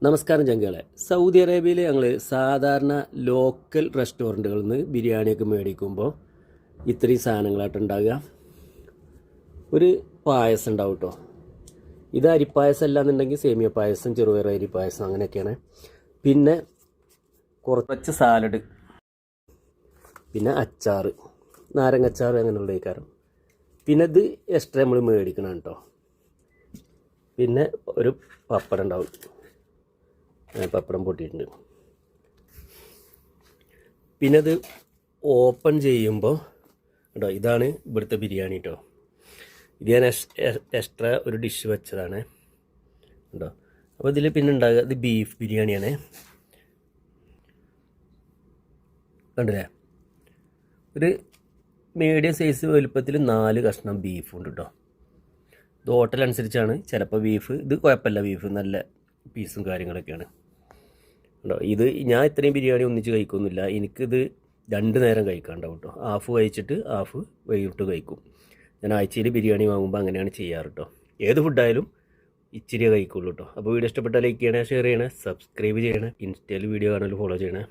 നമസ്കാരം ചങ്കളെ. സൗദി അറേബ്യയിൽ ഞങ്ങൾ സാധാരണ ലോക്കൽ റെസ്റ്റോറൻറ്റുകളിൽ നിന്ന് ബിരിയാണിയൊക്കെ മേടിക്കുമ്പോൾ ഇത്രയും സാധനങ്ങളായിട്ട് ഉണ്ടാകുക. ഒരു പായസം ഉണ്ടാവും കേട്ടോ. ഇത് അരിപ്പായസം അല്ലാന്നുണ്ടെങ്കിൽ സേമിയ പായസം, ചെറുപയർ അരി പായസം, അങ്ങനെയൊക്കെയാണ്. പിന്നെ കുറച്ച് സാലഡ്, പിന്നെ അച്ചാർ, നാരങ്ങച്ചാർ, അങ്ങനെയുള്ള കാരം. പിന്നെ ഇത് എക്സ്ട്രാ നമ്മൾ മേടിക്കണം കേട്ടോ. പിന്നെ ഒരു പപ്പടം ഉണ്ടാവും, പപ്പടം പൊട്ടിയിട്ടുണ്ട്. പിന്നെ അത് ഓപ്പൺ ചെയ്യുമ്പോൾ കേട്ടോ, ഇതാണ് ഇവിടുത്തെ ബിരിയാണി കേട്ടോ. ഇത് ഞാൻ എക്സ്ട്രാ ഒരു ഡിഷ് വെച്ചതാണ് കേട്ടോ. അപ്പോൾ ഇതിൽ പിന്നെ ഉണ്ടാകുക, ഇത് ബീഫ് ബിരിയാണിയാണ്. കണ്ടില്ലേ, ഒരു മീഡിയം സൈസ് വലുപ്പത്തിൽ 4 കഷ്ണം ബീഫുണ്ട് കേട്ടോ. ഇത് ഹോട്ടൽ അനുസരിച്ചാണ്. ചിലപ്പോൾ ബീഫ്, ഇത് കുഴപ്പമില്ല, ബീഫ് നല്ല പീസും കാര്യങ്ങളൊക്കെയാണ് കേട്ടോ. ഇത് ഞാൻ ഇത്രയും ബിരിയാണി ഒന്നിച്ച് കഴിക്കൊന്നുമില്ല. എനിക്കിത് 2 നേരം കഴിക്കാണ്ടാവും കേട്ടോ. ഹാഫ് കഴിച്ചിട്ട് ഹാഫ് വൈകിട്ട് കഴിക്കും. ഞാൻ ആഴ്ചയിൽ ബിരിയാണി വാങ്ങുമ്പോൾ അങ്ങനെയാണ് ചെയ്യാറ് കേട്ടോ. ഏത് ഫുഡായാലും ഇച്ചിരി കഴിക്കുള്ളൂ കേട്ടോ. അപ്പോൾ വീഡിയോ ഇഷ്ടപ്പെട്ടാൽ ലൈക്ക് ചെയ്യണേ, ഷെയർ ചെയ്യണേ, സബ്സ്ക്രൈബ് ചെയ്യണേ, ഇൻസ്റ്റയിൽ വീഡിയോ കാണാൻ ഫോളോ ചെയ്യണേ.